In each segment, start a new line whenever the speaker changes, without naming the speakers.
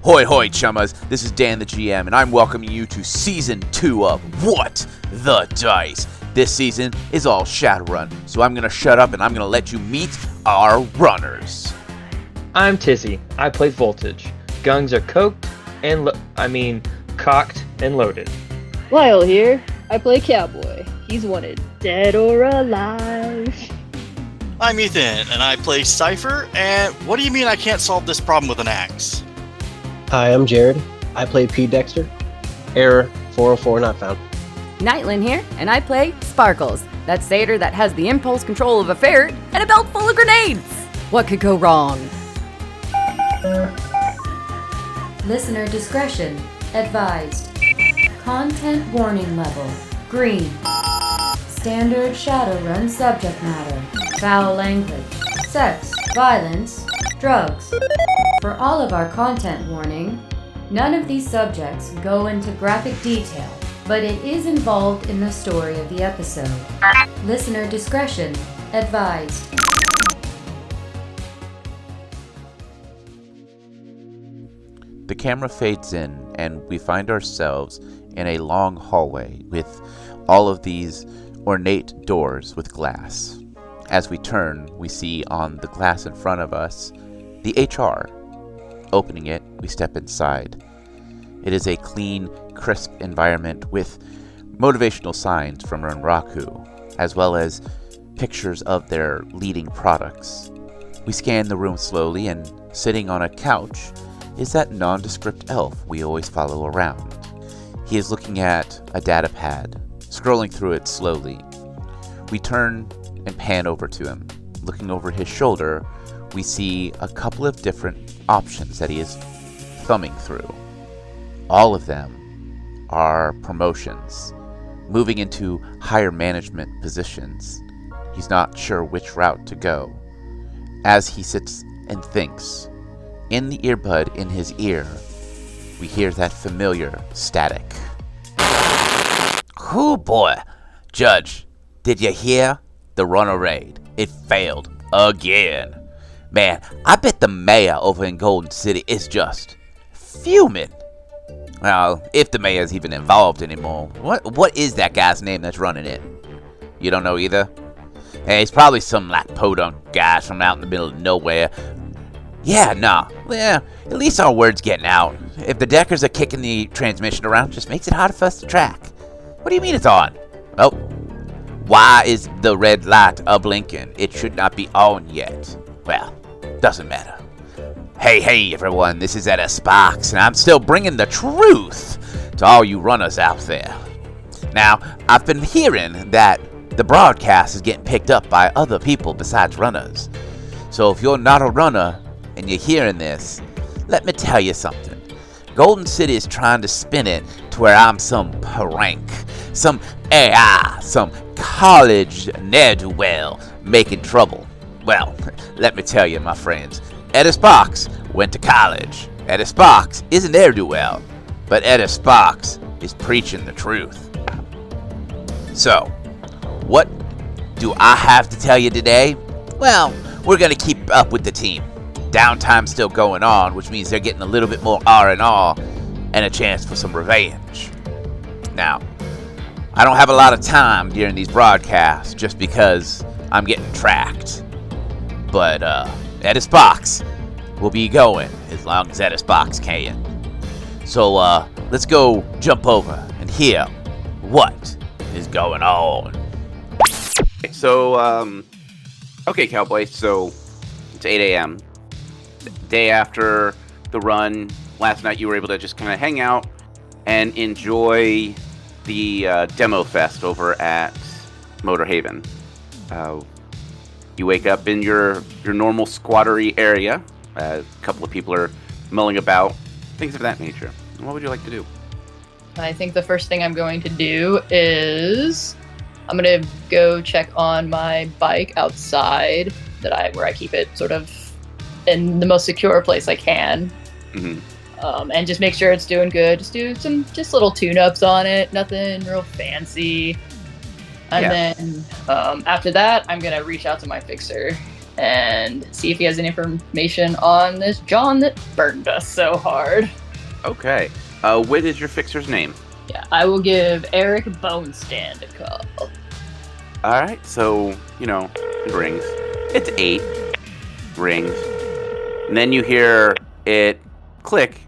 Hoy hoy chummers, this is Dan the GM, and I'm welcoming you to Season 2 of What the Dice. This season is all Shadowrun, so I'm going to shut up and I'm going to let you meet our runners.
I'm Tizzy. I play Voltage. Guns are cocked and loaded.
Lyle here. I play Cowboy. He's wanted dead or alive.
I'm Ethan, and I play Cypher, and what do you mean I can't solve this problem with an axe?
Hi, I'm Jared. I play P. Dexter. Error 404 not found.
Nightlin here, and I play Sparkles, that satyr that has the impulse control of a ferret and a belt full of grenades. What could go wrong?
Listener discretion advised. Content warning level green. Standard Shadowrun subject matter. Foul language. Sex, violence, drugs. For all of our content warning, none of these subjects go into graphic detail, but it is involved in the story of the episode. Listener discretion advised.
The camera fades in, and we find ourselves in a long hallway with all of these ornate doors with glass. As we turn, we see on the glass in front of us the HR. Opening it, we step inside. It is a clean, crisp environment with motivational signs from Renraku, as well as pictures of their leading products. We scan the room slowly, and sitting on a couch is that nondescript elf we always follow around. He is looking at a data pad, scrolling through it slowly. We turn and pan over to him. Looking over his shoulder, we see a couple of different options that he is thumbing through. All of them are promotions, moving into higher management positions. He's not sure which route to go. As he sits and thinks, in the earbud in his ear, we hear that familiar static. Oh boy, Judge, did you hear? The runner raid. It failed again. Man, I bet the mayor over in Golden City is just fuming. Well, if the mayor's even involved anymore. What is that guy's name that's running it? You don't know either? Hey, he's probably some like podunk guy from out in the middle of nowhere. Yeah, nah. Well, at least our word's getting out. If the Deckers are kicking the transmission around, it just makes it harder for us to track. What do you mean it's on? Oh. Why is the red light a-blinking? It should not be on yet. Well, doesn't matter. Hey, everyone, this is Etta Sparks, and I'm still bringing the truth to all you runners out there. Now, I've been hearing that the broadcast is getting picked up by other people besides runners. So if you're not a runner and you're hearing this, let me tell you something. Golden City is trying to spin it to where I'm some prank, some AI, some college ne'er-do-well making trouble. Well, let me tell you, my friends, Etta Sparks went to college. Etta Sparks isn't ne'er-do-well, but Etta Sparks is preaching the truth. So, what do I have to tell you today? Well, we're going to keep up with the team. Downtime's still going on, which means they're getting a little bit more R&R and a chance for some revenge. Now, I don't have a lot of time during these broadcasts just because I'm getting tracked. But Etta Sparks will be going as long as Etta Sparks can. So let's go jump over and hear what is going on.
So, okay, Cowboy, so it's 8 a.m. Day after the run, last night you were able to just kind of hang out and enjoy the demo fest over at Motor Haven. You wake up in your normal squattery area. A couple of people are mulling about, things of that nature. What would you like to do?
I think the first thing I'm going to do is I'm going to go check on my bike outside where I keep it sort of in the most secure place I can.
Mm-hmm.
And just make sure it's doing good. Just do some little tune-ups on it. Nothing real fancy. And then after that, I'm going to reach out to my fixer and see if he has any information on this John that burned us so hard.
Okay. What is your fixer's name?
Yeah, I will give Eric Bonestand a call.
All right. So it rings. It's 8. Rings. And then you hear it click.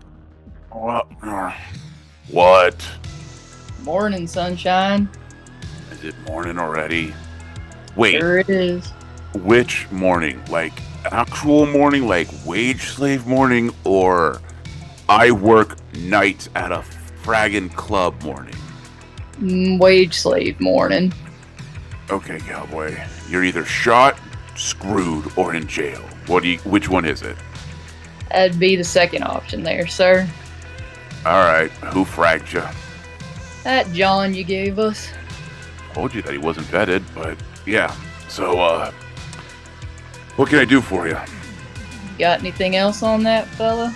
What?
Morning, sunshine.
Is it morning already? Wait,
Sure it is.
which morning? Like actual morning, like wage slave morning, or I work nights at a fraggin' club morning?
Wage slave morning.
Okay, cowboy. You're either shot, screwed, or in jail. Which one is it?
That'd be the second option there, sir.
Alright, who fragged you?
That John you gave us.
Told you that he wasn't vetted, but yeah. So, what can I do for you?
Got anything else on that, fella?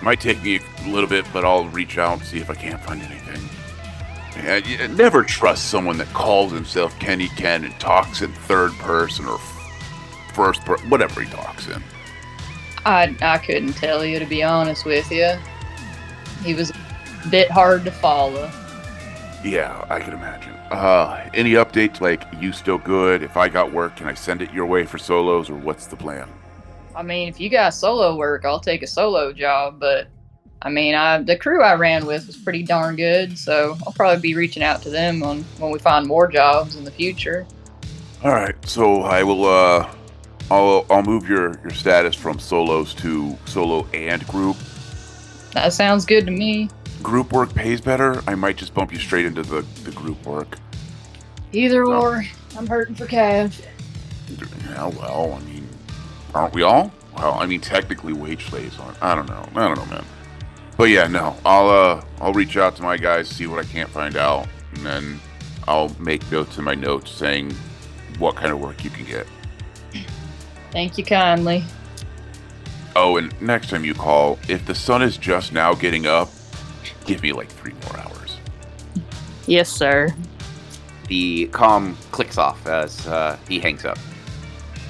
Might take me a little bit, but I'll reach out and see if I can't find anything. Yeah, you never trust someone that calls himself Kenny Ken and talks in third person or first person, whatever he talks in.
I couldn't tell you, to be honest with you. He was a bit hard to follow.
Yeah, I can imagine. Any updates, like, you still good? If I got work, can I send it your way for solos, or what's the plan?
I mean, if you got solo work, I'll take a solo job, but I mean, the crew I ran with was pretty darn good, so I'll probably be reaching out to them when we find more jobs in the future.
Alright, so I will, I'll move your status from solos to solo and group.
That sounds good to me.
Group work pays better. I might just bump you straight into the group work.
Either
No.
or, I'm hurting for cash.
Yeah, well, I mean, aren't we all? Well, I mean, technically wage slaves aren't. I don't know, man. But yeah, no, I'll reach out to my guys, see what I can't find out, and then I'll make notes in my notes saying what kind of work you can get.
Thank you kindly.
Oh, and next time you call, if the sun is just now getting up, give me like 3 more hours.
Yes, sir.
The comm clicks off as he hangs up.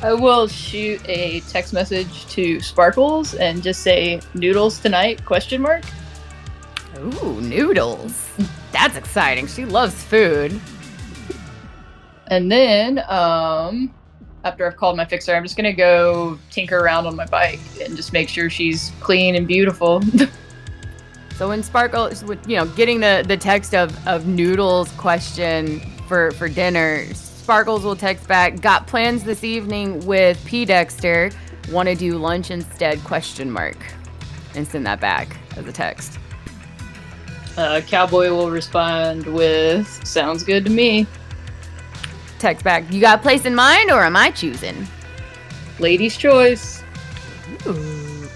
I will shoot a text message to Sparkles and just say noodles tonight, ?
Ooh, noodles. That's exciting. She loves food.
And then, after I've called my fixer, I'm just gonna go tinker around on my bike and just make sure she's clean and beautiful.
So when Sparkles, getting the text of noodles question for dinner, Sparkles will text back, got plans this evening with P. Dexter, want to do lunch instead, ? And send that back as a text.
Cowboy will respond with, sounds good to me.
Text back, you got a place in mind or am I choosing?
Lady's choice.
Ooh.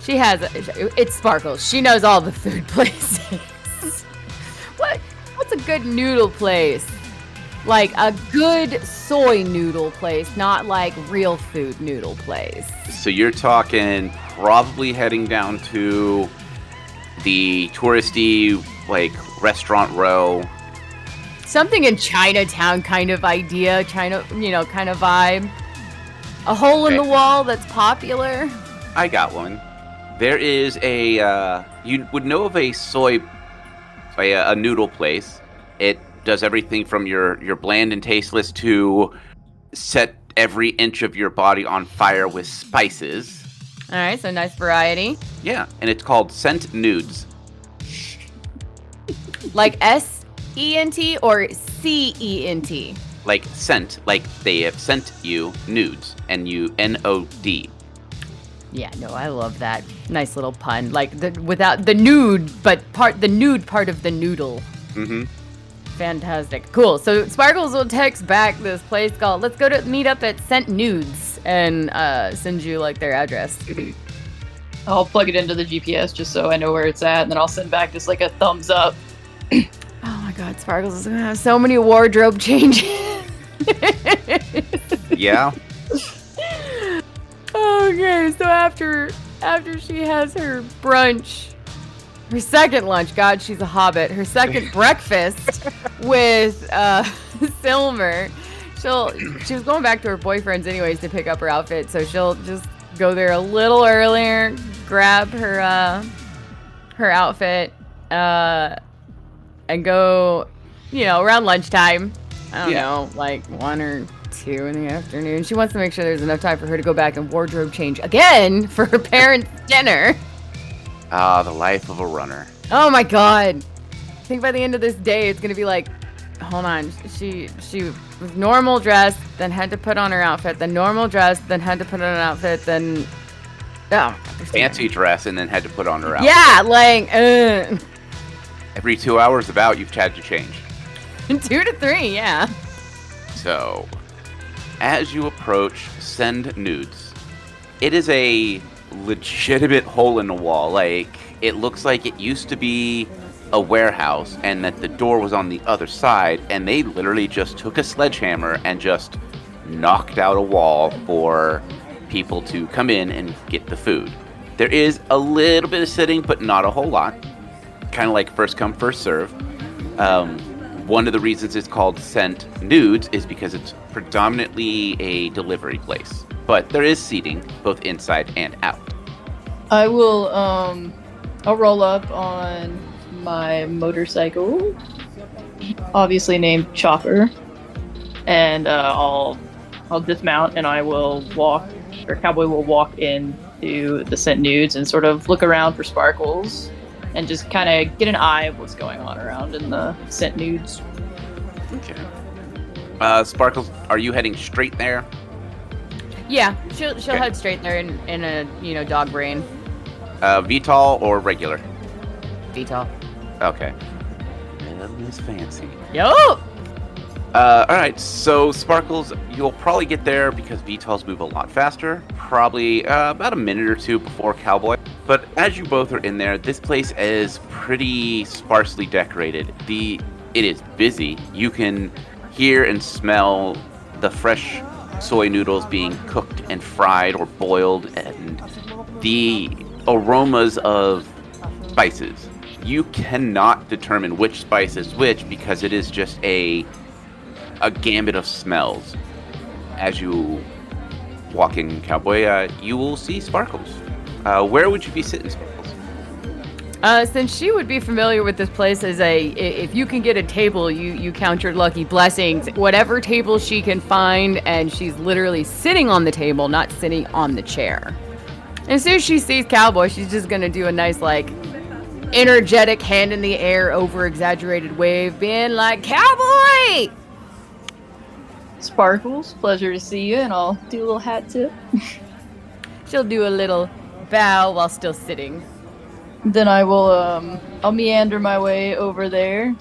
It's Sparkles. She knows all the food places. What's a good noodle place? Like a good soy noodle place, not like real food noodle place.
So you're talking probably heading down to the touristy, like, restaurant row.
Something in Chinatown kind of idea, kind of vibe. A hole in the wall that's popular.
I got one. There is you would know of a a noodle place. It does everything from your bland and tasteless to set every inch of your body on fire with spices.
All right, so nice variety.
Yeah, and it's called Scent Nudes.
Like S-E-N-T or C-E-N-T?
Like scent, like they have sent you nudes. N-U-N-O-D.
Yeah, no, I love that. Nice little pun. Like without the nude, but the nude part of the noodle.
Mm-hmm.
Fantastic. Cool. So Sparkles will text back this place called, let's go to meet up at Scent Nudes, and send you like their address.
I'll plug it into the GPS just so I know where it's at, and then I'll send back just like a thumbs up.
Oh my god, Sparkles is gonna have so many wardrobe changes.
Yeah.
Okay, so after she has her brunch, her second lunch, god, she's a hobbit, her second breakfast with Silver, She was going back to her boyfriend's anyways to pick up her outfit, so she'll just go there a little earlier, grab her outfit, and go, around lunchtime. I don't know, like 1 or 2 in the afternoon. She wants to make sure there's enough time for her to go back and wardrobe change again for her parents' dinner.
Ah, the life of a runner.
Oh my god. I think by the end of this day, it's going to be like, hold on. She was normal dress, then had to put on her outfit, then normal dress, then had to put on an outfit, then... Oh,
fancy dress, and then had to put on her outfit.
Yeah, like,
Every 2 hours about, you've had to change.
2 to 3, yeah.
So, as you approach Send Nudes, it is a legitimate hole in the wall. Like, it looks like it used to be a warehouse and that the door was on the other side, and they literally just took a sledgehammer and just knocked out a wall for people to come in and get the food. There is a little bit of sitting, but not a whole lot. Kind of like first come, first serve. One of the reasons it's called Sent Nudes is because it's predominantly a delivery place. But there is seating, both inside and out.
I will, I'll roll up on my motorcycle, obviously named Chopper, and I'll dismount and I will walk, or Cowboy will walk into the Sent Nudes and sort of look around for Sparkles and just kind of get an eye of what's going on around in the Sent Nudes.
Okay. Sparkles, are you heading straight there?
Yeah, she'll head straight there in a dog brain.
VTOL or regular?
VTOL.
Okay. That is fancy.
Yo!
Alright, so Sparkles, you'll probably get there because VTOLs move a lot faster. Probably about a minute or 2 before Cowboy. But as you both are in there, this place is pretty sparsely decorated. It is busy. You can hear and smell the fresh soy noodles being cooked and fried or boiled, and the aromas of spices. You cannot determine which spice is which because it is just a gambit of smells. As you walk in, Cowboy, you will see Sparkles. Where would you be sitting, Sparkles?
Since she would be familiar with this place as if you can get a table, you count your lucky blessings. Whatever table she can find, and she's literally sitting on the table, not sitting on the chair. And as soon as she sees Cowboy, she's just gonna do a nice, like, energetic hand in the air, over-exaggerated wave, being like, Cowboy!
Sparkles, pleasure to see you, and I'll do a little hat tip.
She'll do a little bow while still sitting.
Then I will, I'll meander my way over there.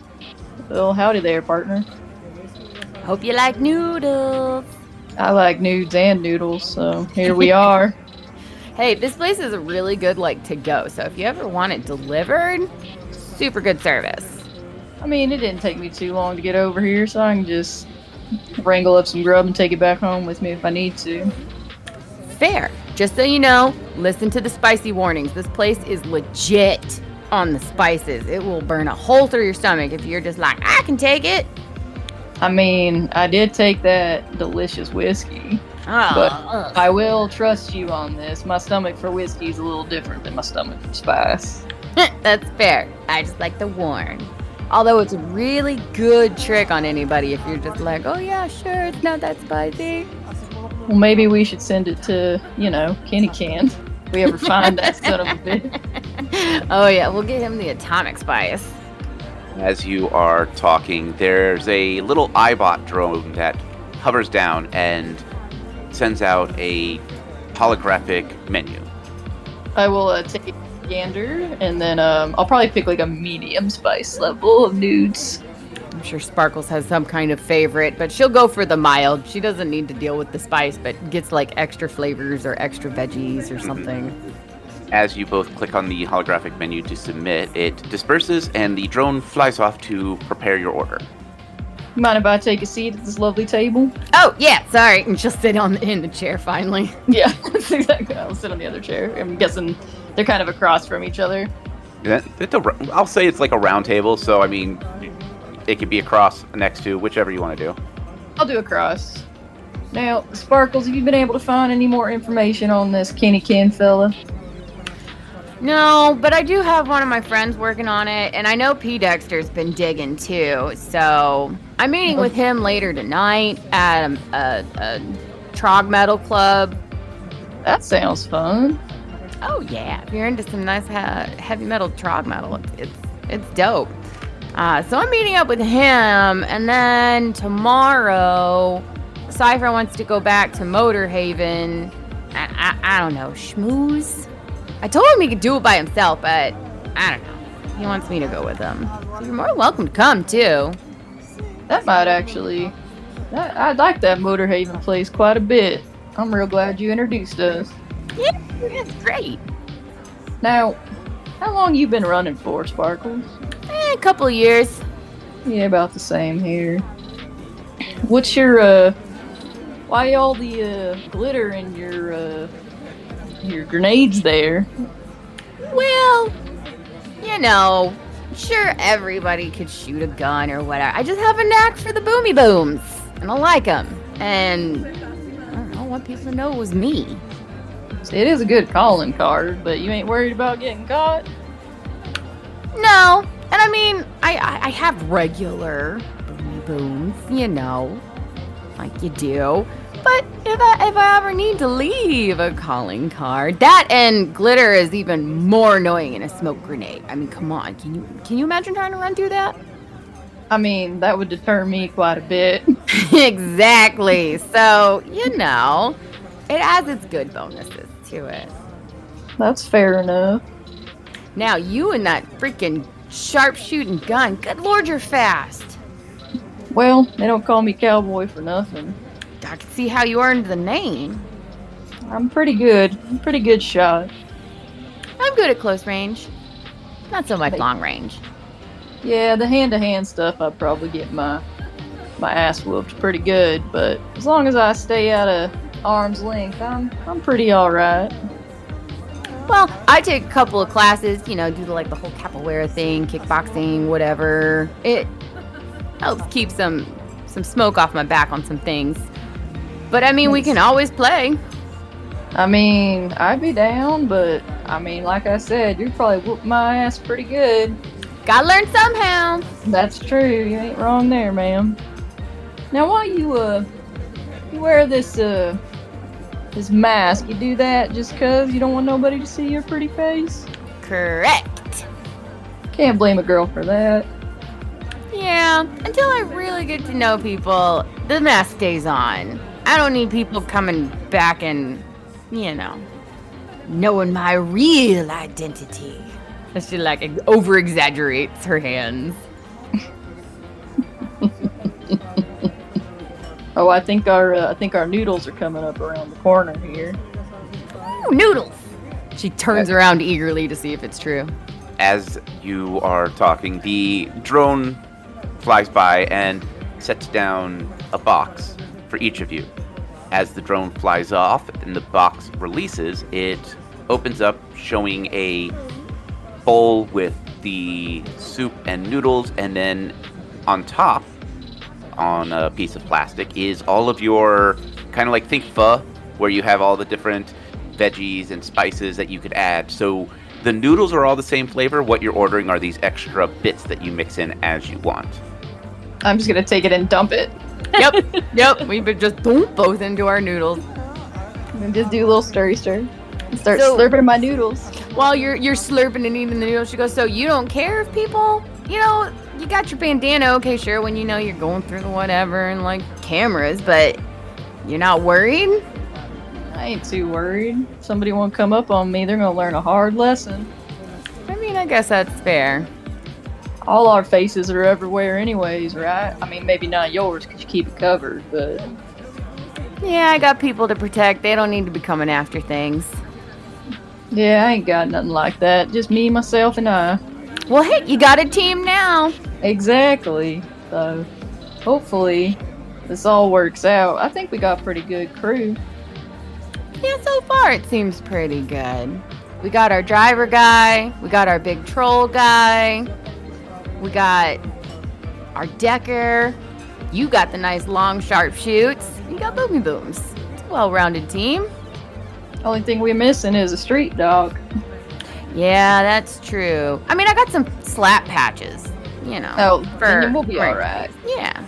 Well, howdy there, partner.
Hope you like noodles.
I like nudes and noodles, so here we are.
Hey, this place is really good, like, to go. So if you ever want it delivered, super good service.
I mean, it didn't take me too long to get over here, so I can just wrangle up some grub and take it back home with me if I need to.
Fair. Just so you know, listen to the spicy warnings. This place is legit on the spices. It will burn a hole through your stomach if you're just like, I can take it.
I mean, I did take that delicious whiskey, but I will trust you on this. My stomach for whiskey is a little different than my stomach for spice.
That's fair. I just like to warn. Although it's a really good trick on anybody if you're just like, oh yeah, sure, it's not that spicy.
Well, maybe we should send it to, Kenny Can. If we ever find that son of a bitch.
Oh yeah, we'll get him the atomic spice.
As you are talking, there's a little iBot drone that hovers down and sends out a holographic menu.
I will take a gander, and then I'll probably pick like a medium spice level of nudes.
I'm sure Sparkles has some kind of favorite, but she'll go for the mild. She doesn't need to deal with the spice, but gets like extra flavors or extra veggies or something.
As you both click on the holographic menu to submit, it disperses and the drone flies off to prepare your order.
Mind if I take a seat at this lovely table?
Oh, yeah, sorry. And she'll sit in the chair finally.
Yeah, that's exactly. I'll sit on the other chair. I'm guessing they're kind of across from each other.
I'll say it's like a round table, so I mean, it could be across next to whichever you want to do.
I'll do a cross. Now, Sparkles, have you been able to find any more information on this Kenny Ken fella?
No, but I do have one of my friends working on it, and I know P. Dexter's been digging too. So I'm meeting with him later tonight at a trog metal club.
That sounds fun.
Oh yeah, if you're into some nice heavy metal trog metal, it's dope. So I'm meeting up with him, and then tomorrow, Cypher wants to go back to Motorhaven. I don't know, schmooze. I told him he could do it by himself, but I don't know. He wants me to go with him. So you're more than welcome to come, too.
That might actually... I like that Motorhaven place quite a bit. I'm real glad you introduced us.
Yeah, it's great.
Now, how long you been running for, Sparkles?
A couple years.
Yeah, about the same here. What's your, why all the, glitter in your grenades there?
Well, you know, sure everybody could shoot a gun or whatever. I just have a knack for the boomy booms, and I like them. And I don't know, I want people to know it was me.
It is a good calling card, but you ain't worried about getting caught?
No, and I mean, I have regular boomy booms, you know, like you do. But if I ever need to leave a calling card, that and glitter is even more annoying in a smoke grenade. I mean, come on, can you imagine trying to run through that?
I mean, that would deter me quite a bit.
Exactly. So, you know, it has its good bonuses to it.
That's fair enough.
Now, you and that freaking sharpshooting gun, good lord, you're fast.
Well, they don't call me Cowboy for nothing.
I can see how you earned the name.
I'm pretty good. Pretty good shot.
I'm good at close range. Not so much long range.
Yeah, the hand-to-hand stuff, I'd probably get my ass whooped pretty good, but as long as I stay out of arm's length, I'm pretty alright.
Well, I take a couple of classes, you know, do the whole capoeira thing, kickboxing, whatever. It helps keep some smoke off my back on some things. But I mean, we can always play.
I mean, I'd be down, but I mean, like I said, you'd probably whoop my ass pretty good.
Gotta learn somehow.
That's true. You ain't wrong there, ma'am. Now, why you wear this mask? You do that just 'cause you don't want nobody to see your pretty face?
Correct.
Can't blame a girl for that.
Yeah, until I really get to know people, the mask stays on. I don't need people coming back and, you know, knowing my real identity. She over-exaggerates her hands.
Oh, I think our noodles are coming up around the corner here.
Ooh, noodles! She turns around eagerly to see if it's true.
As you are talking, the drone flies by and sets down a box for each of you. As the drone flies off and the box releases, it opens up showing a bowl with the soup and noodles, and then on top, on a piece of plastic, is all of your, kind of like think pho, where you have all the different veggies and spices that you could add. So the noodles are all the same flavor. What you're ordering are these extra bits that you mix in as you want.
I'm just gonna take it and dump it.
Yep. We would just dump both into our noodles.
And just do a little stir. And start slurping my noodles.
While you're slurping and eating the noodles, she goes, so you don't care if people, you know, you got your bandana, okay, sure, when you know you're going through the whatever and cameras, but you're not worried?
I ain't too worried. If somebody won't come up on me, they're gonna learn a hard lesson.
I mean, I guess that's fair.
All our faces are everywhere anyways, right? I mean, maybe not yours because you keep it covered, but...
Yeah, I got people to protect. They don't need to be coming after things.
Yeah, I ain't got nothing like that. Just me, myself, and I.
Well, hey, you got a team now.
Exactly. So, hopefully, this all works out. I think we got a pretty good crew.
Yeah, so far it seems pretty good. We got our driver guy. We got our big troll guy. We got our decker. You got the nice long sharp shoots. You got boomy booms. It's a well-rounded team.
Only thing we're missing is a street dog.
Yeah, that's true. I mean, I got some slap patches, you know.
Oh, then we'll be all right.
Yeah.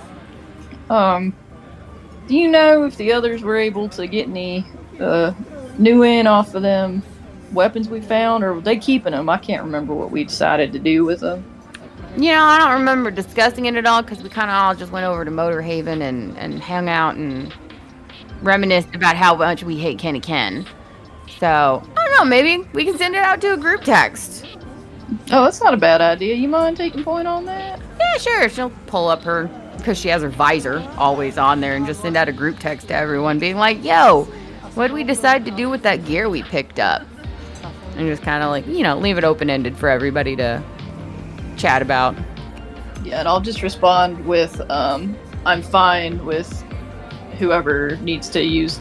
Do you know if the others were able to get any new in off of them weapons we found, or were they keeping them? I can't remember what we decided to do with them.
You know, I don't remember discussing it at all because we kind of all just went over to Motor Haven and hung out and reminisced about how much we hate Kenny Ken. So, I don't know, maybe we can send it out to a group text.
Oh, that's not a bad idea. You mind taking point on that?
Yeah, sure. She'll pull up her, because she has her visor always on there, and just send out a group text to everyone being like, yo, what did we decide to do with that gear we picked up? And just kind of like, you know, leave it open-ended for everybody to chat about.
Yeah, and I'll just respond with, I'm fine with whoever needs to use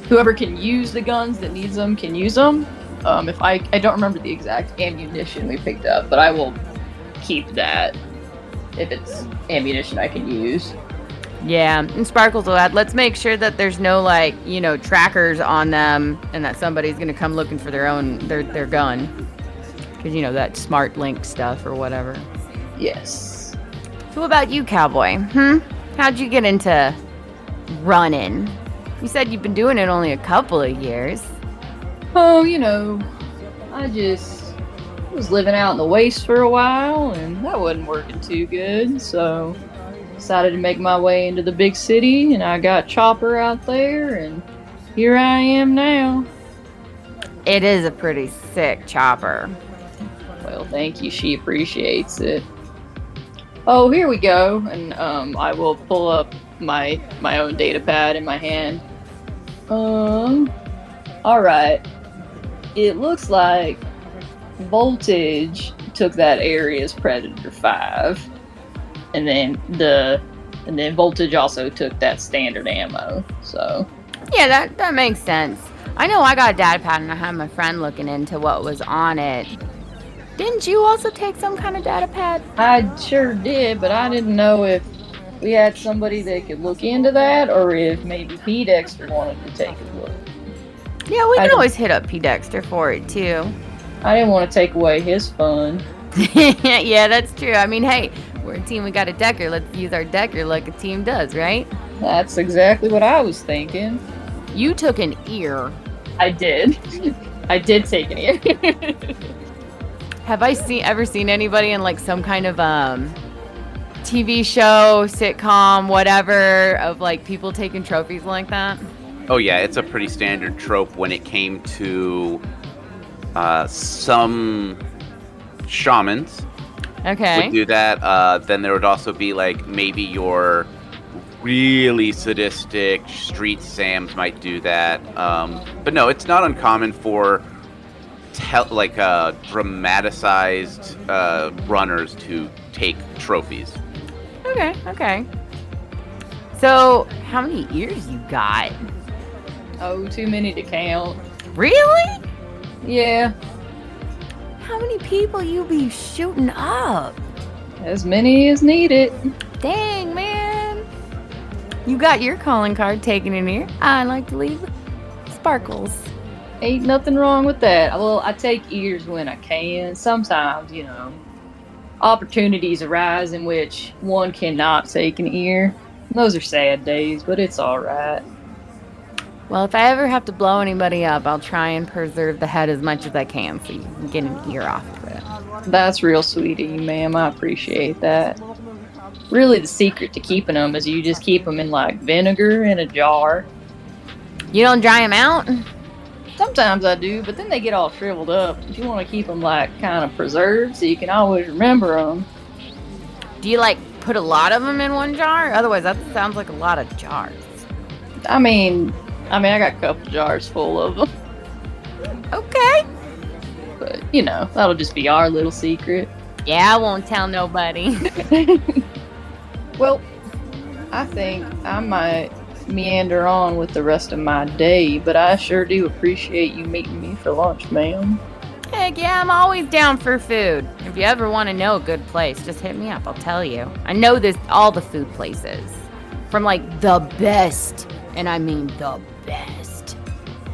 whoever can use the guns that needs them can use them. If I don't remember the exact ammunition we picked up, but I will keep that if it's ammunition I can use.
Yeah, and Sparkles will add, let's make sure that there's no, like, you know, trackers on them and that somebody's going to come looking for their gun. Because, you know, that smart link stuff or whatever.
Yes.
So what about you, Cowboy? How'd you get into running? You said you've been doing it only a couple of years.
Oh, you know, I just was living out in the waste for a while, and that wasn't working too good, so decided to make my way into the big city, and I got Chopper out there, and here I am now.
It is a pretty sick chopper.
Well, thank you. She appreciates it. Oh, here we go, and I will pull up my own data pad in my hand. Alright. It looks like Voltage took that area as Predator 5. And then Voltage also took that standard ammo. So
Yeah, that makes sense. I know I got a data pad and I had my friend looking into what was on it. Didn't you also take some kind of data pad?
I sure did, but I didn't know if we had somebody that could look into that, or if maybe P. Dexter wanted to take a look.
Yeah, we can always hit up P. Dexter for it, too.
I didn't want to take away his fun.
Yeah, that's true. I mean, hey, we're a team, we got a Decker. Let's use our Decker like a team does, right?
That's exactly what I was thinking.
You took an ear.
I did. I did take an ear.
Have I ever seen anybody in like some kind of TV show, sitcom, whatever, of like people taking trophies like that?
Oh yeah, it's a pretty standard trope when it came to some shamans.
Okay.
Would do that. Then there would also be like maybe your really sadistic street Sams might do that. But no, it's not uncommon for dramatized runners to take trophies.
Okay. So, how many ears you got?
Oh, too many to count.
Really?
Yeah.
How many people you be shooting up?
As many as needed.
Dang, man. You got your calling card taken in here. I like to leave Sparkles.
Ain't nothing wrong with that. Well, I take ears when I can. Sometimes, opportunities arise in which one cannot take an ear. Those are sad days, but it's alright.
Well, if I ever have to blow anybody up, I'll try and preserve the head as much as I can so you can get an ear off of it.
That's real sweet of you, ma'am. I appreciate that. Really, the secret to keeping them is you just keep them in, vinegar in a jar.
You don't dry them out?
Sometimes I do, but then they get all shriveled up. You want to keep them, kind of preserved so you can always remember them.
Do you, put a lot of them in one jar? Otherwise, that sounds like a lot of jars.
I mean, I got a couple jars full of them.
Okay.
But, that'll just be our little secret.
Yeah, I won't tell nobody.
Well, I think I might meander on with the rest of my day, but I sure do appreciate you meeting me for lunch, ma'am.
Heck yeah, I'm always down for food. If you ever want to know a good place, just hit me up, I'll tell you. I know all the food places. From like the best, and I mean the best,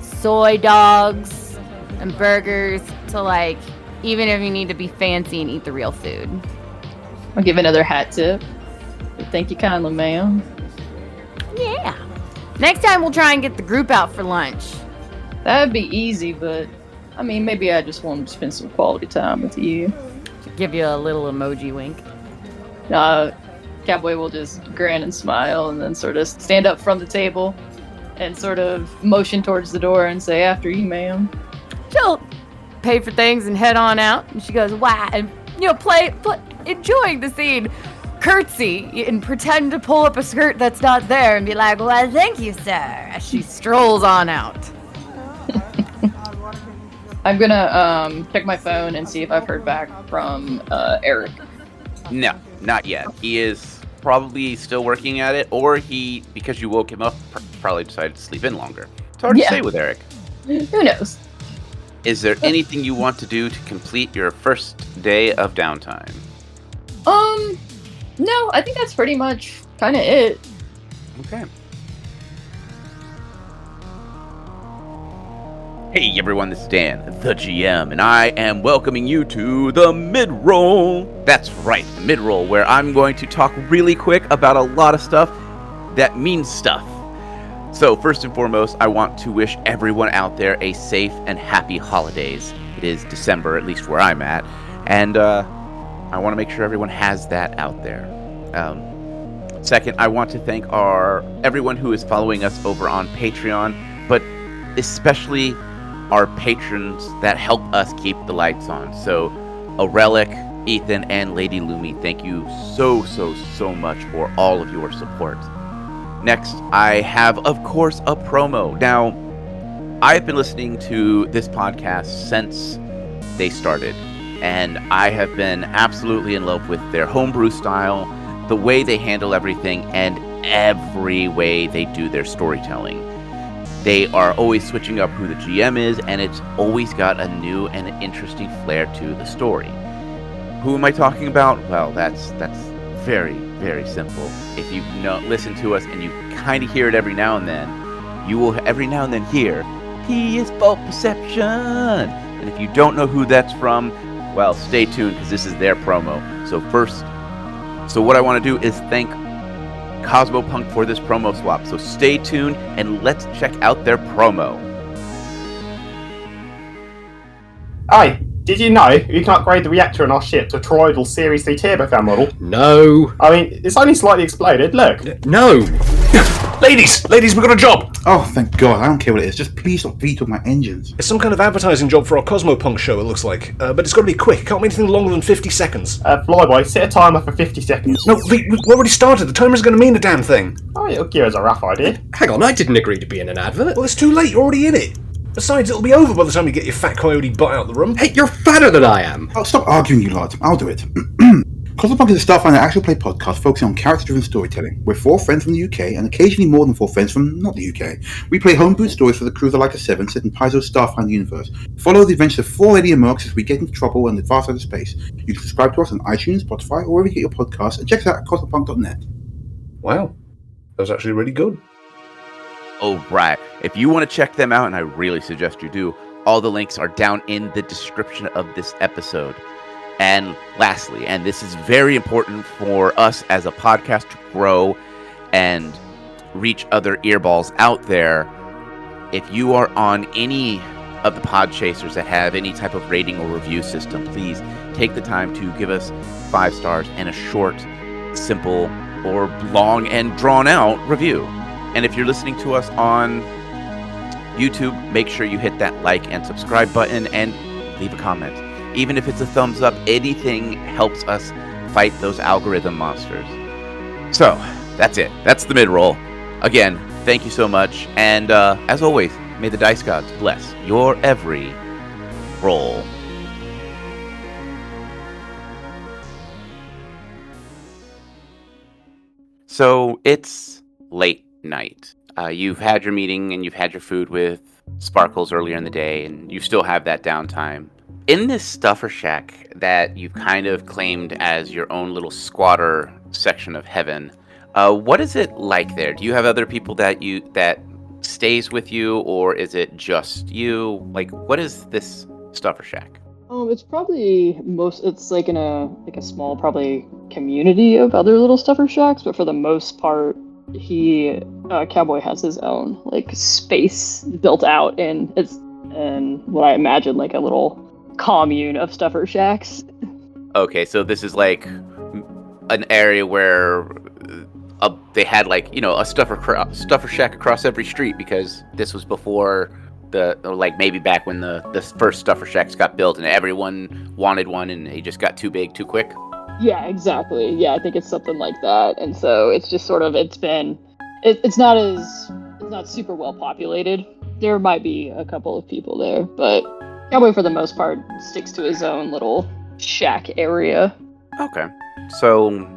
soy dogs and burgers to like, even if you need to be fancy and eat the real food.
I'll give another hat tip. Thank you kindly, ma'am.
Yeah. Next time we'll try and get the group out for lunch.
That'd be easy, but I mean, maybe I just want to spend some quality time with you.
Give you a little emoji wink.
Cowboy will just grin and smile and then sort of stand up from the table and sort of motion towards the door and say, "After you, ma'am."
She'll pay for things and head on out. And she goes, "Wow," and play, enjoying the scene. Curtsy and pretend to pull up a skirt that's not there and be like, "Well, thank you, sir," as she strolls on out.
I'm gonna check my phone and see if I've heard back from Eric.
No, not yet. He is probably still working at it, or he, because you woke him up, probably decided to sleep in longer. It's hard to say with Eric.
Who knows?
Is there anything you want to do to complete your first day of downtime?
No, I think that's pretty much kind of it.
Okay. Hey everyone, this is Dan, the GM, and I am welcoming you to the mid-roll. That's right, the mid-roll, where I'm going to talk really quick about a lot of stuff that means stuff. So first and foremost, I want to wish everyone out there a safe and happy holidays. It is December, at least where I'm at, and I want to make sure everyone has that out there. Second, I want to thank everyone who is following us over on Patreon, but especially our patrons that help us keep the lights on. So, A Relic, Ethan, and Lady Lumi, thank you so much for all of your support. Next, I have, of course, a promo. Now, I've been listening to this podcast since they started, and I have been absolutely in love with their homebrew style, the way they handle everything, and every way they do their storytelling. They are always switching up who the GM is, and it's always got a new and interesting flair to the story. Who am I talking about? Well, that's very, very simple. If you listen to us and you kind of hear it every now and then, you will every now and then hear, "He is fault perception." And if you don't know who that's from, well, stay tuned because this is their promo. So what I want to do is thank Cosmopunk for this promo swap. So stay tuned and let's check out their promo.
Hey, did you know you can upgrade the reactor on our ship to a toroidal Series 3 turbofan model?
No.
I mean, it's only slightly exploded, look.
No.
Ladies, we've got a job.
Oh, thank God. I don't care what it is. Just please stop vetoing my engines.
It's some kind of advertising job for our Cosmopunk show, it looks like. But it's got to be quick. It can't be anything longer than 50 seconds.
Flyboy, set a timer for 50 seconds.
No, we've already started. The timer's going to mean a damn thing.
Oh, it'll give us a rough idea.
Hang on, I didn't agree to be in an advert.
Well, it's too late. You're already in it. Besides, it'll be over by the time you get your fat coyote butt out the room.
Hey, you're fatter than I am.
Oh, stop arguing, you lot. I'll do it. Cosmopunk is a Starfinder actual play podcast focusing on character-driven storytelling. We're 4 friends from the UK, and occasionally more than 4 friends from not the UK. We play homebrewed stories for the crew of the Leica 7 set in Paizo's Starfinder universe. Follow the adventures of 4 alien mercs as we get into trouble in the far side of space. You can subscribe to us on iTunes, Spotify, or wherever you get your podcasts, and check us out at cosmopunk.net.
Wow. That was actually really good.
Oh, right. If you want to check them out, and I really suggest you do, all the links are down in the description of this episode. And lastly, and this is very important for us as a podcast to grow and reach other earballs out there, if you are on any of the pod chasers that have any type of rating or review system, please take the time to give us 5 stars and a short, simple, or long and drawn out review. And if you're listening to us on YouTube, make sure you hit that like and subscribe button and leave a comment. Even if it's a thumbs up, anything helps us fight those algorithm monsters. So, that's it. That's the mid-roll. Again, thank you so much. And as always, may the dice gods bless your every roll. So, it's late night. You've had your meeting and you've had your food with Sparkles earlier in the day, and you still have that downtime. In this stuffer shack that you've kind of claimed as your own little squatter section of heaven, What is it like there? Do you have other people that stays with you, or is it just you? Like, what is this stuffer shack?
It's probably it's like in a small probably community of other little stuffer shacks, but for the most part, Cowboy has his own like space built out, and it's what I imagine like a little commune of stuffer shacks.
Okay, so this is like an area where they had like a stuffer shack across every street, because this was before maybe back when the first stuffer shacks got built and everyone wanted one and they just got too big too quick.
Yeah, exactly. Yeah, I think it's something like that. And so it's just sort of it's not super well populated. There might be a couple of people there, but Cowboy for the most part sticks to his own little shack area.
Okay. So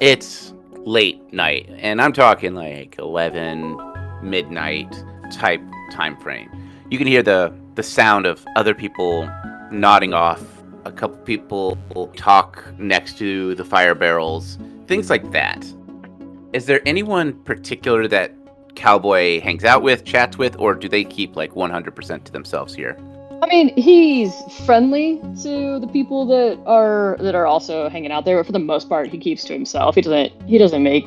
it's late night, and I'm talking like 11 midnight type time frame. You can hear the sound of other people nodding off. A couple people talk next to the fire barrels, things like that. Is there anyone particular that Cowboy hangs out with, chats with, or do they keep like 100% to themselves here?
I mean, he's friendly to the people that are also hanging out there, but for the most part, he keeps to himself. He doesn't make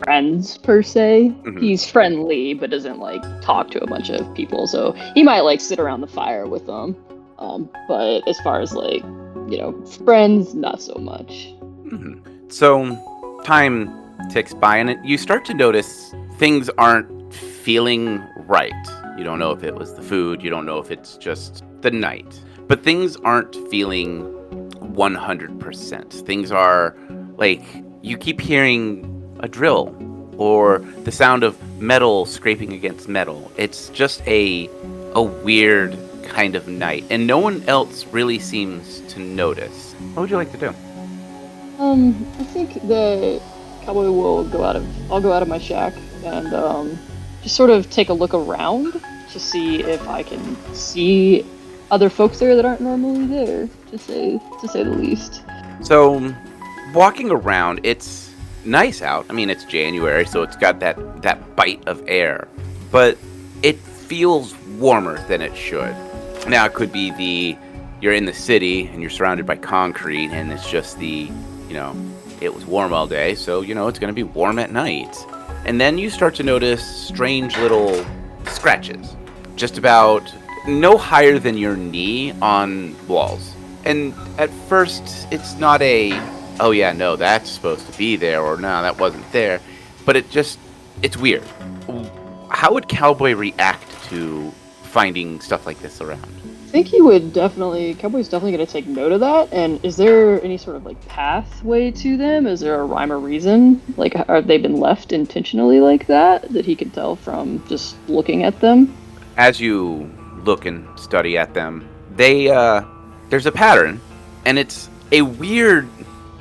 friends per se. Mm-hmm. He's friendly, but doesn't like talk to a bunch of people. So he might like sit around the fire with them. But as far as like friends, not so much.
Mm-hmm. So time ticks by, and you start to notice things aren't feeling right. You don't know if it was the food, you don't know if it's just the night. But things aren't feeling 100%. Things are like, you keep hearing a drill or the sound of metal scraping against metal. It's just a weird kind of night, and no one else really seems to notice. What would you like to do?
I think the Cowboy will I'll go out of my shack and just sort of take a look around to see if I can see other folks there that aren't normally there, to say the least.
So, walking around, it's nice out. I mean, it's January, so it's got that bite of air, but it feels warmer than it should. Now, it could be you're in the city and you're surrounded by concrete, and it's just it was warm all day, so it's going to be warm at night. And then you start to notice strange little scratches, just about no higher than your knee on walls. And at first, it's not oh yeah, no, that's supposed to be there, or no, that wasn't there. But it's weird. How would Cowboy react to finding stuff like this around?
I think Cowboy's definitely going to take note of that. And is there any sort of like pathway to them? Is there a rhyme or reason? Like, are they been left intentionally like that he could tell from just looking at them?
As you look and study at them, there's a pattern, and it's a weird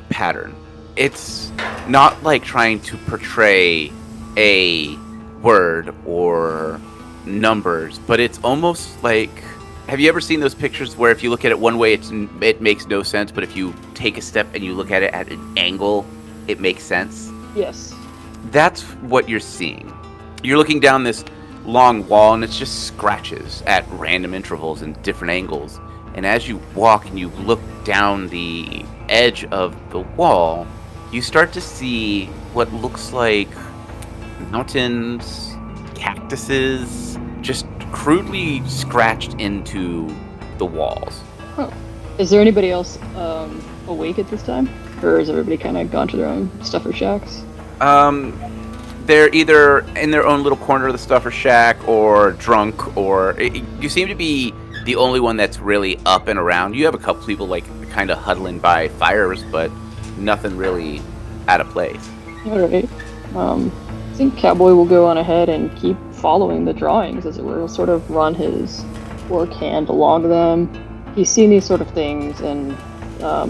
pattern. It's not like trying to portray a word or numbers, but it's almost like, have you ever seen those pictures where if you look at it one way, it makes no sense, but if you take a step and you look at it at an angle, it makes sense?
Yes.
That's what you're seeing. You're looking down this long wall, and it's just scratches at random intervals and different angles. And as you walk and you look down the edge of the wall, you start to see what looks like mountains, cactuses, just crudely scratched into the walls.
Huh. Is there anybody else awake at this time? Or is everybody kind of gone to their own stuffer shacks?
They're either in their own little corner of the stuffer shack or drunk, or you seem to be the only one that's really up and around. You have a couple people like kind of huddling by fires, but nothing really out of place.
Alright. I think Cowboy will go on ahead and keep following the drawings, as it were. He'll sort of run his work hand along them. He's seen these sort of things in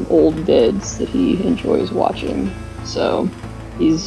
old vids that he enjoys watching. So he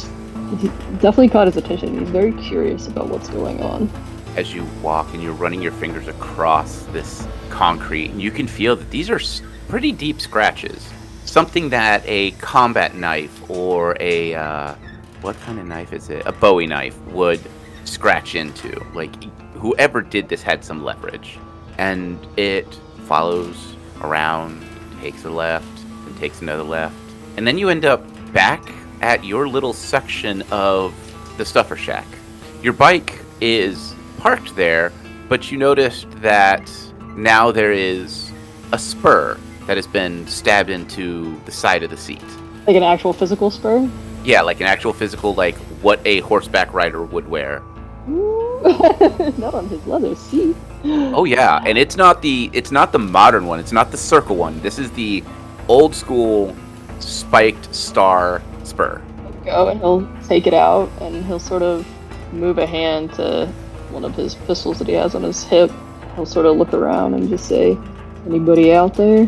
definitely caught his attention. He's very curious about what's going on.
As you walk and you're running your fingers across this concrete, you can feel that these are pretty deep scratches. Something that a combat knife or a what kind of knife is it? A Bowie knife would scratch into. Like, whoever did this had some leverage. And it follows around, takes a left, and takes another left. And then you end up back at your little section of the Stuffer Shack. Your bike is parked there, but you noticed that now there is a spur that has been stabbed into the side of the seat.
Like an actual physical spur?
Yeah, like an actual physical, like what a horseback rider would wear.
Not on his leather seat.
Oh yeah, and it's not the modern one. It's not the circle one. This is the old school spiked star spur.
Go and he'll take it out and he'll sort of move a hand to one of his pistols that he has on his hip. He'll sort of look around and just say, "Anybody out there?"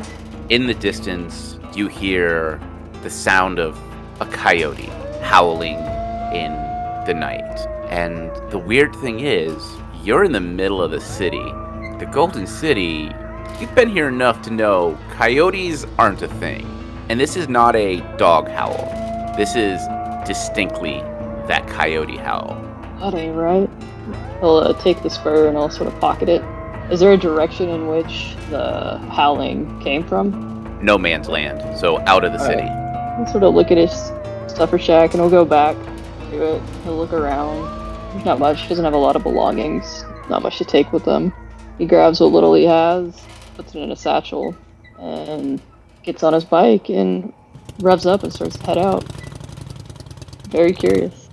In the distance, you hear the sound of a coyote howling in the night. And the weird thing is, you're in the middle of the city. The Golden City, you've been here enough to know coyotes aren't a thing. And this is not a dog howl. This is distinctly that coyote howl.
That ain't right. He'll take the spur and he'll sort of pocket it. Is there a direction in which the howling came from?
No man's land, so out of the city.
He'll sort of look at his stuffer shack and he'll go back to it. He'll look around. There's not much. He doesn't have a lot of belongings. Not much to take with him. He grabs what little he has, puts it in a satchel, and gets on his bike and revs up and starts to head out. Very curious.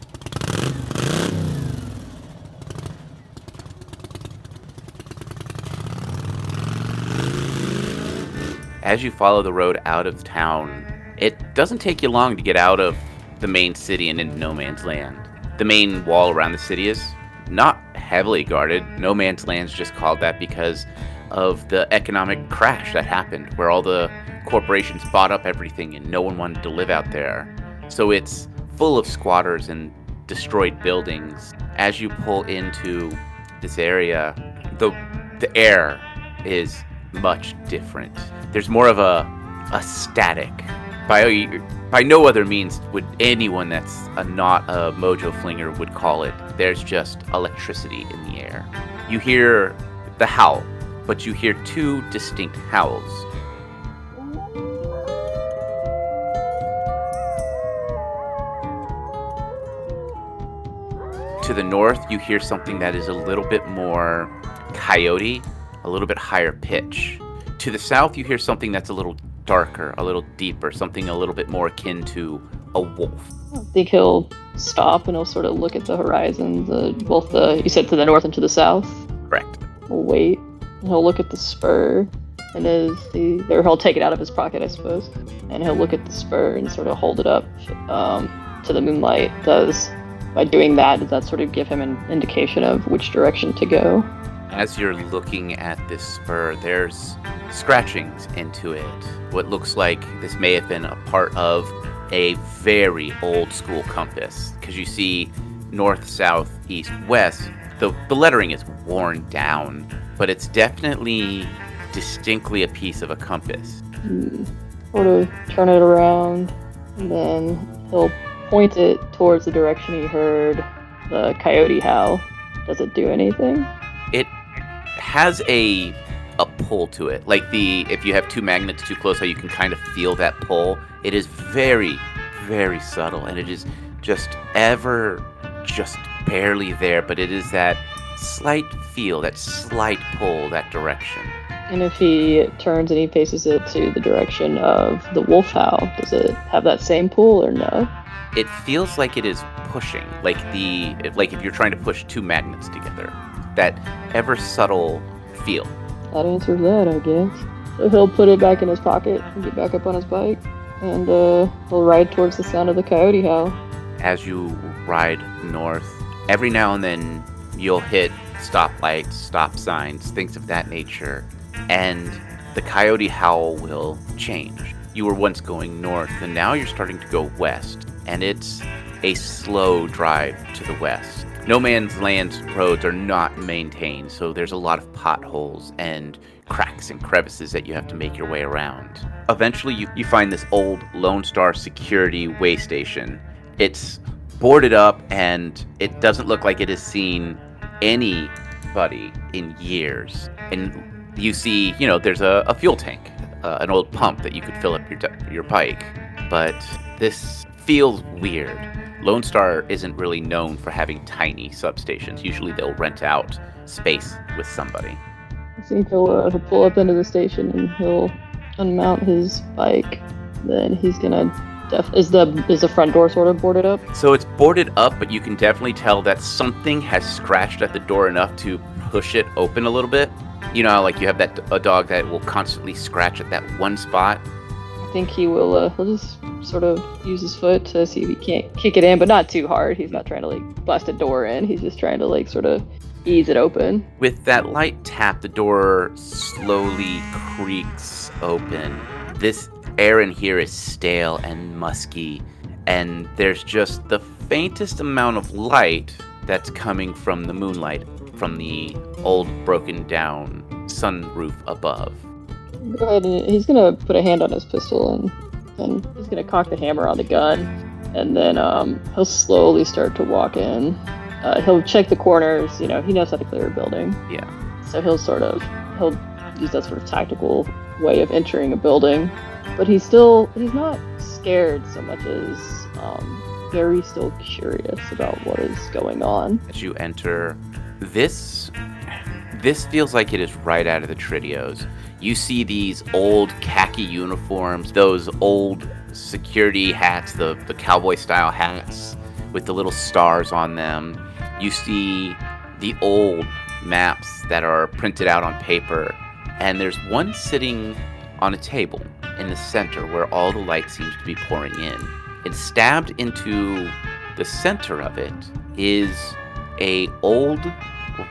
As you follow the road out of town, it doesn't take you long to get out of the main city and into no man's land. The main wall around the city is not heavily guarded. No man's land's just called that because of the economic crash that happened, where all the corporations bought up everything and no one wanted to live out there. So it's full of squatters and destroyed buildings. As you pull into this area, the air is much different. There's more of a static. By no other means would anyone that's not a mojo flinger would call it. There's just electricity in the air. You hear the howl, but you hear two distinct howls. To the north, you hear something that is a little bit more coyote, a little bit higher pitch. To the south, you hear something that's a little darker, a little deeper, something a little bit more akin to a wolf.
I think he'll stop and he'll sort of look at the horizon, you said to the north and to the south?
Correct.
He'll wait, and he'll look at the spur, and he'll take it out of his pocket, I suppose, and he'll look at the spur and sort of hold it up to the moonlight. By doing that, does that sort of give him an indication of which direction to go?
As you're looking at this spur, there's scratchings into it. What looks like this may have been a part of a very old school compass, because you see north, south, east, west. The lettering is worn down, but it's definitely distinctly a piece of a compass.
Sort of turn it around, and then he'll point it towards the direction he heard the coyote howl. Does it do anything?
It has a pull to it. Like if you have two magnets too close, how you can kind of feel that pull. It is very, very subtle, and it is just barely there, but it is that slight feel, that slight pull, that direction.
And if he turns and he faces it to the direction of the wolf howl, does it have that same pull or no?
It feels like it is pushing, like if you're trying to push two magnets together. That ever subtle feel.
That answers that, I guess. So he'll put it back in his pocket and get back up on his bike, and he'll ride towards the sound of the coyote howl.
As you ride north, every now and then you'll hit stoplights, stop signs, things of that nature, and the coyote howl will change. You were once going north, and now you're starting to go west, and it's a slow drive to the west. No man's land roads are not maintained, so there's a lot of potholes and cracks and crevices that you have to make your way around. Eventually, you find this old Lone Star security way station. It's boarded up, and it doesn't look like it has seen anybody in years. And you see, there's a fuel tank, an old pump that you could fill up your bike. But this feels weird. Lone Star isn't really known for having tiny substations. Usually they'll rent out space with somebody.
I think he'll pull up into the station and he'll unmount his bike. Then he's gonna. Is the front door sort of boarded up?
So it's boarded up, but you can definitely tell that something has scratched at the door enough to push it open a little bit. Like you have a dog that will constantly scratch at that one spot.
I think he'll just sort of use his foot to see if he can't kick it in, but not too hard. He's not trying to bust a door in. He's just trying to sort of ease it open.
With that light tap, the door slowly creaks open. This air in here is stale and musky, and there's just the faintest amount of light that's coming from the moonlight from the old broken down sunroof above.
Go ahead, and he's gonna put a hand on his pistol and he's gonna cock the hammer on the gun, and then he'll slowly start to walk in. He'll check the corners. He knows how to clear a building.
Yeah.
So he'll use that sort of tactical way of entering a building. But he's not scared so much as very still curious about what is going on.
As you enter, this feels like it is right out of the Tridios. You see these old khaki uniforms, those old security hats, the cowboy style hats with the little stars on them. You see the old maps that are printed out on paper, and there's one sitting on a table in the center where all the light seems to be pouring in. And stabbed into the center of it is a old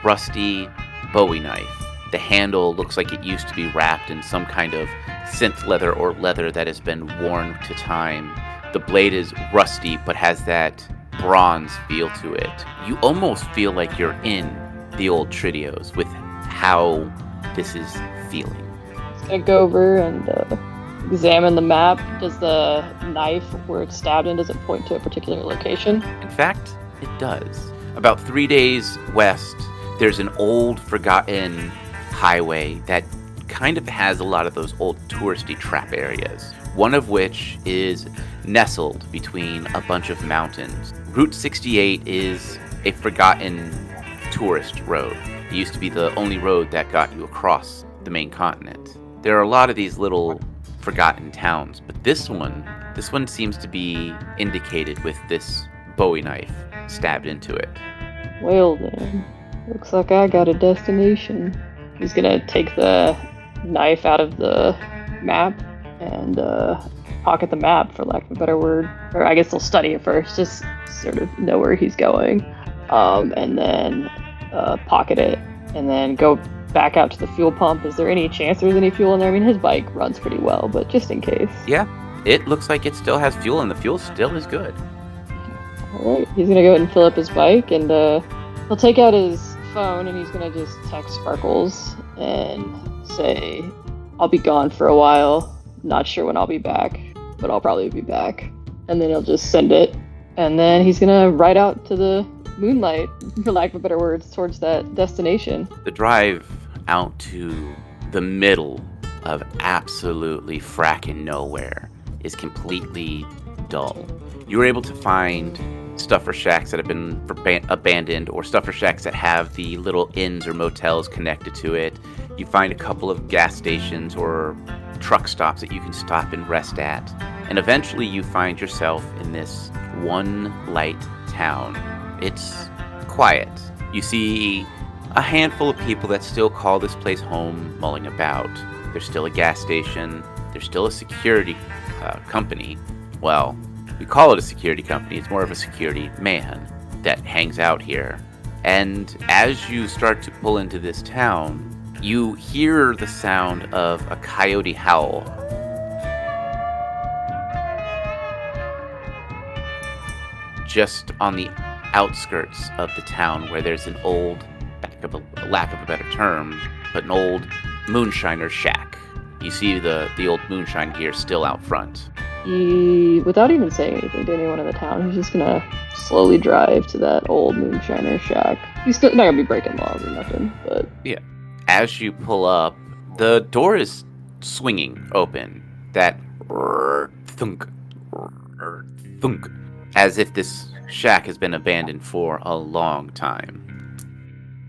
rusty Bowie knife. The handle looks like it used to be wrapped in some kind of synth leather or leather that has been worn to time. The blade is rusty but has that bronze feel to it. You almost feel like you're in the old Tridios with how this is feeling.
He's gonna go over and examine the map. Does the knife where it's stabbed in, does it point to a particular location?
In fact, it does. About 3 days west, there's an old forgotten highway that kind of has a lot of those old touristy trap areas. One of which is nestled between a bunch of mountains. Route 68 is a forgotten tourist road. It used to be the only road that got you across the main continent. There are a lot of these little forgotten towns, but this one seems to be indicated with this Bowie knife stabbed into it.
Well then, looks like I got a destination. He's gonna take the knife out of the map and pocket the map, for lack of a better word. Or I guess he'll study it first, just sort of know where he's going. And then pocket it, and then go back out to the fuel pump. Is there any chance there's any fuel in there? I mean, his bike runs pretty well, but just in case.
Yeah, it looks like it still has fuel, and the fuel still is good.
Alright, he's gonna go ahead and fill up his bike, and he'll take out his phone, and he's gonna just text Sparkles and say, I'll be gone for a while, not sure when I'll be back, but I'll probably be back. And then he'll just send it, and then he's gonna ride out to the moonlight, for lack of a better words, towards that destination.
The drive out to the middle of absolutely fracking nowhere is completely dull. You were able to find stuffer shacks that have been abandoned, or stuffer shacks that have the little inns or motels connected to it. You find a couple of gas stations or truck stops that you can stop and rest at. And eventually you find yourself in this one light town. It's quiet. You see a handful of people that still call this place home mulling about. There's still a gas station. There's still a security company. Well, we call it a security company. It's more of a security man that hangs out here. And as you start to pull into this town, you hear the sound of a coyote howl. Just on the outskirts of the town, where there's an old, lack of a better term, but an old moonshiner shack. You see the old moonshine gear still out front.
He, without even saying anything to anyone in the town, he's just gonna slowly drive to that old moonshiner shack. He's still not gonna be breaking laws or nothing, but
Yeah. As you pull up, the door is swinging open. That thunk, thunk, as if this shack has been abandoned for a long time.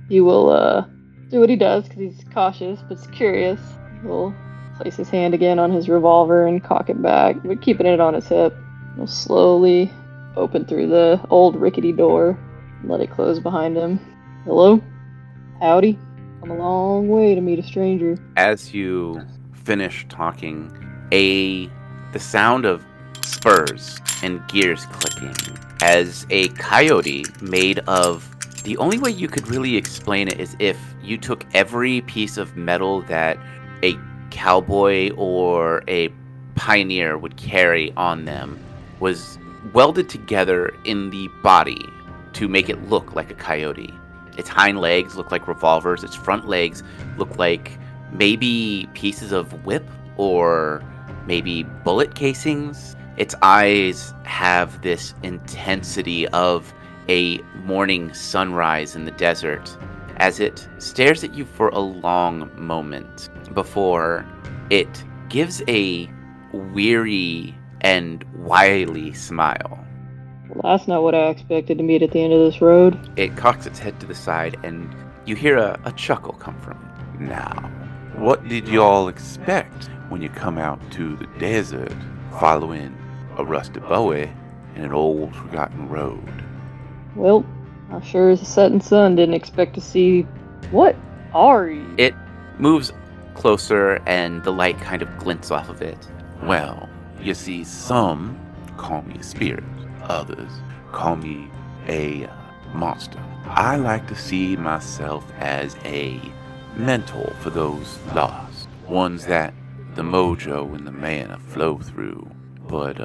he will do what he does because he's cautious but curious. He'll place his hand again on his revolver and cock it back, but keeping it on his hip. He'll slowly open through the old rickety door and let it close behind him. Hello? Howdy? Come a long way to meet a stranger.
As you finish talking, the sound of spurs and gears clicking as a coyote made of, the only way you could really explain it is if you took every piece of metal that a cowboy or a pioneer would carry on them, was welded together in the body to make it look like a coyote. Its hind legs look like revolvers. Its front legs look like maybe pieces of whip or maybe bullet casings. Its eyes have this intensity of a morning sunrise in the desert as it stares at you for a long moment before it gives a weary and wily smile.
Well, that's not what I expected to meet at the end of this road.
It cocks its head to the side, and you hear a chuckle come from it.
Now, what did y'all expect when you come out to the desert following a rusty bowie and an old forgotten road?
Well, I sure as the setting sun didn't expect to see... What are you?
It moves closer, and the light kind of glints off of it.
Well, you see, some call me a spirit. Others call me a monster. I like to see myself as a mentor for those lost. Ones that the mojo and the mana flow through, but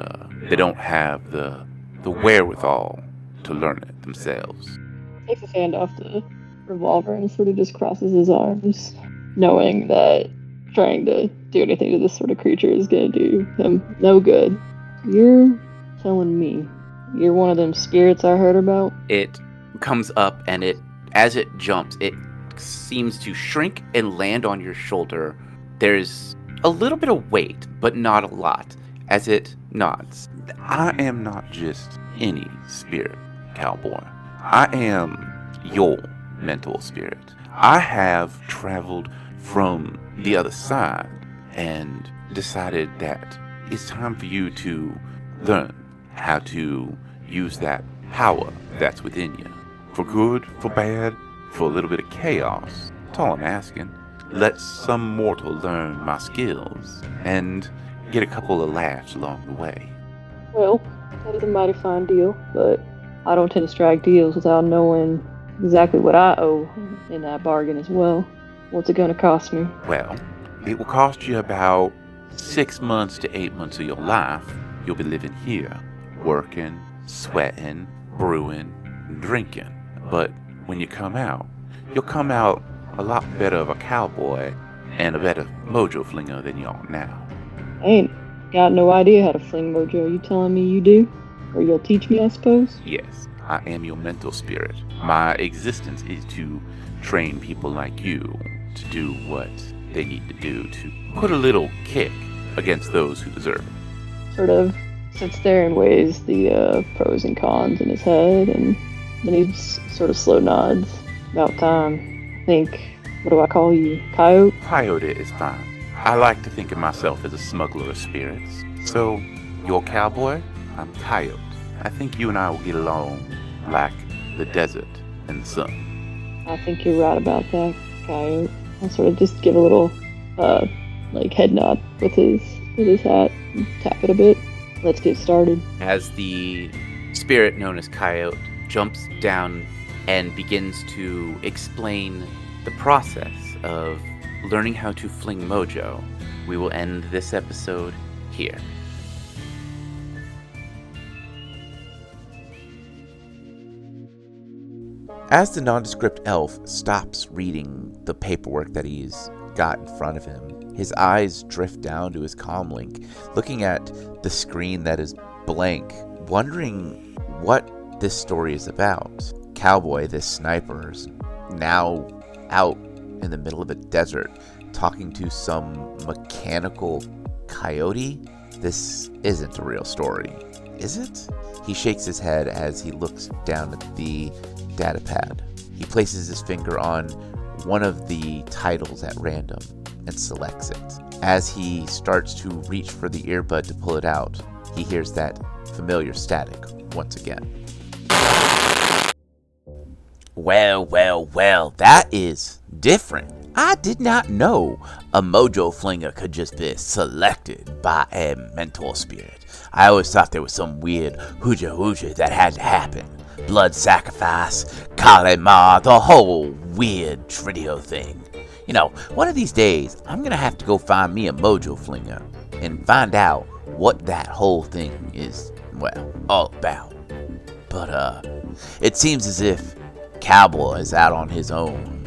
they don't have the wherewithal to learn it themselves.
Takes his hand off the revolver and sort of just crosses his arms, knowing that trying to do anything to this sort of creature is going to do him no good. You're telling me you're one of them spirits I heard about?
It comes up, and as it jumps, it seems to shrink and land on your shoulder. There's a little bit of weight, but not a lot, as it nods.
I am not just any spirit, cowboy. I am your mental spirit. I have traveled from the other side and decided that it's time for you to learn how to use that power that's within you. For good, for bad, for a little bit of chaos. That's all I'm asking. Let some mortal learn my skills and get a couple of laughs along the way.
Well, that is a mighty fine deal, but I don't tend to strike deals without knowing exactly what I owe in that bargain as well. What's it gonna cost me?
Well, it will cost you about 6 months to 8 months of your life. You'll be living here, working, sweating, brewing, and drinking. But when you come out, you'll come out a lot better of a cowboy and a better mojo flinger than you are now.
I ain't got no idea how to fling mojo. You telling me you do? Or you'll teach me, I suppose?
Yes, I am your mental spirit. My existence is to train people like you to do what they need to do to put a little kick against those who deserve it.
Sort of sits there and weighs the pros and cons in his head, and then he sort of slow nods. About time. I think, what do I call you? Coyote?
Coyote is fine. I like to think of myself as a smuggler of spirits. So, you're cowboy, I'm coyote. I think you and I will get along like the desert and the sun.
I think you're right about that, Coyote. I'll sort of just give a little, head nod with his hat and tap it a bit. Let's get started.
As the spirit known as Coyote jumps down and begins to explain the process of learning how to fling mojo, we will end this episode here.
As the nondescript elf stops reading the paperwork that he's got in front of him. His eyes drift down to his comm link, looking at the screen that is blank, wondering what this story is about. Cowboy, this sniper, is now out in the middle of a desert talking to some mechanical coyote. This isn't a real story, is it? He shakes his head as he looks down at the datapad. He places his finger on one of the titles at random and selects it. As he starts to reach for the earbud to pull it out, he hears that familiar static once again. Well, that is different. I did not know a mojo flinger could just be selected by a mentor spirit. I always thought there was some weird hooja that had to happen. Blood sacrifice, Kali Ma, the whole weird trio thing. You know, one of these days, I'm gonna have to go find me a mojo flinger and find out what that whole thing is, well, all about. But, it seems as if Cowboy is out on his own.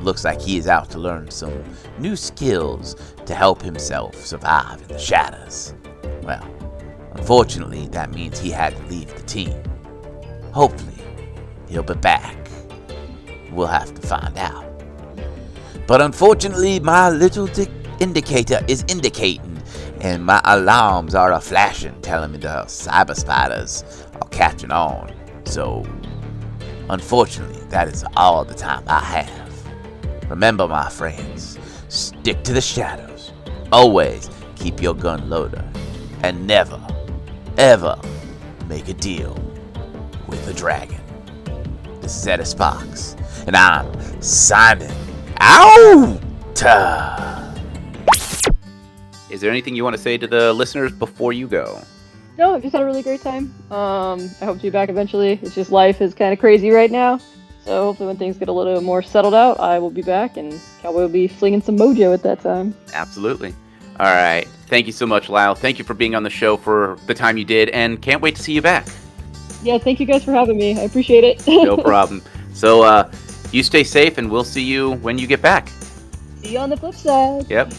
Looks like he is out to learn some new skills to help himself survive in the shadows. Well, unfortunately, that means he had to leave the team. Hopefully, he'll be back. We'll have to find out. But unfortunately, my little indicator is indicating, and my alarms are flashing, telling me the cyber spiders are catching on. So, unfortunately, that is all the time I have. Remember, my friends, stick to the shadows. Always keep your gun loaded. And never, ever make a deal with a dragon. This is Eddie Sparks, and I'm signing out!
Is there anything you want to say to the listeners before you go?
No, I've just had a really great time. I hope to be back eventually. It's just life is kind of crazy right now. So hopefully when things get a little more settled out, I will be back and Cowboy will be flinging some mojo at that time.
Absolutely. All right. Thank you so much, Lyle. Thank you for being on the show for the time you did, and can't wait to see you back.
Yeah, thank you guys for having me. I appreciate it.
No problem. So you stay safe, and we'll see you when you get back.
See you on the flip side.
Yep.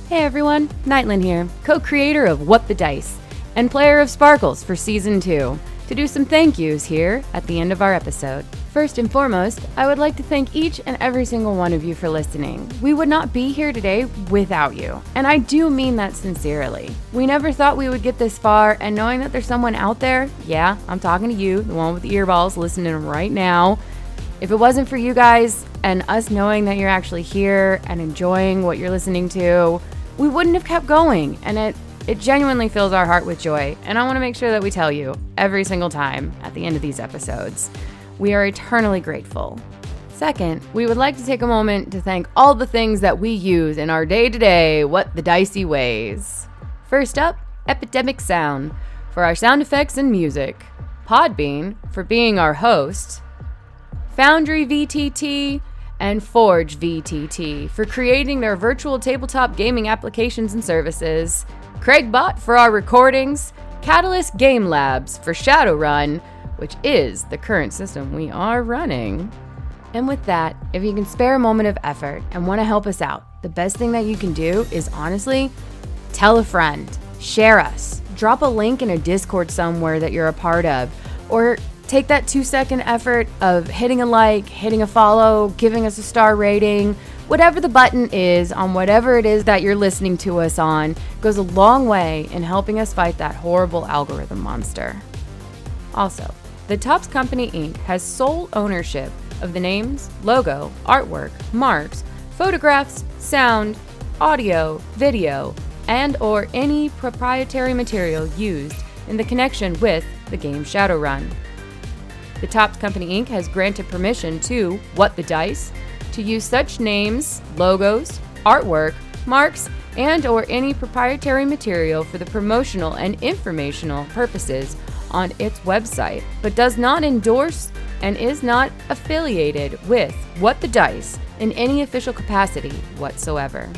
Hey everyone, Nightland here, co-creator of What the Dice, and player of Sparkles for Season 2, to do some thank yous here at the end of our episode. First and foremost, I would like to thank each and every single one of you for listening. We would not be here today without you, and I do mean that sincerely. We never thought we would get this far, and knowing that there's someone out there, yeah, I'm talking to you, the one with the earballs listening right now. If it wasn't for you guys and us knowing that you're actually here and enjoying what you're listening to, we wouldn't have kept going, and it genuinely fills our heart with joy, and I want to make sure that we tell you every single time at the end of these episodes. We are eternally grateful. Second, we would like to take a moment to thank all the things that we use in our day-to-day What the Dicey ways. First up, Epidemic Sound for our sound effects and music, Podbean for being our host, Foundry VTT, and Forge VTT for creating their virtual tabletop gaming applications and services, Craigbot for our recordings, Catalyst Game Labs for Shadowrun, which is the current system we are running. And with that, if you can spare a moment of effort and want to help us out, the best thing that you can do is honestly tell a friend, share us, drop a link in a Discord somewhere that you're a part of, or take that 2-second effort of hitting a like, hitting a follow, giving us a star rating. Whatever the button is on whatever it is that you're listening to us on goes a long way in helping us fight that horrible algorithm monster. Also, the Topps Company Inc. has sole ownership of the names, logo, artwork, marks, photographs, sound, audio, video, and or any proprietary material used in the connection with the game Shadowrun. The Topps Company Inc. has granted permission to What the Dice to use such names, logos, artwork, marks, and or any proprietary material for the promotional and informational purposes on its website, but does not endorse and is not affiliated with What the Dice in any official capacity whatsoever.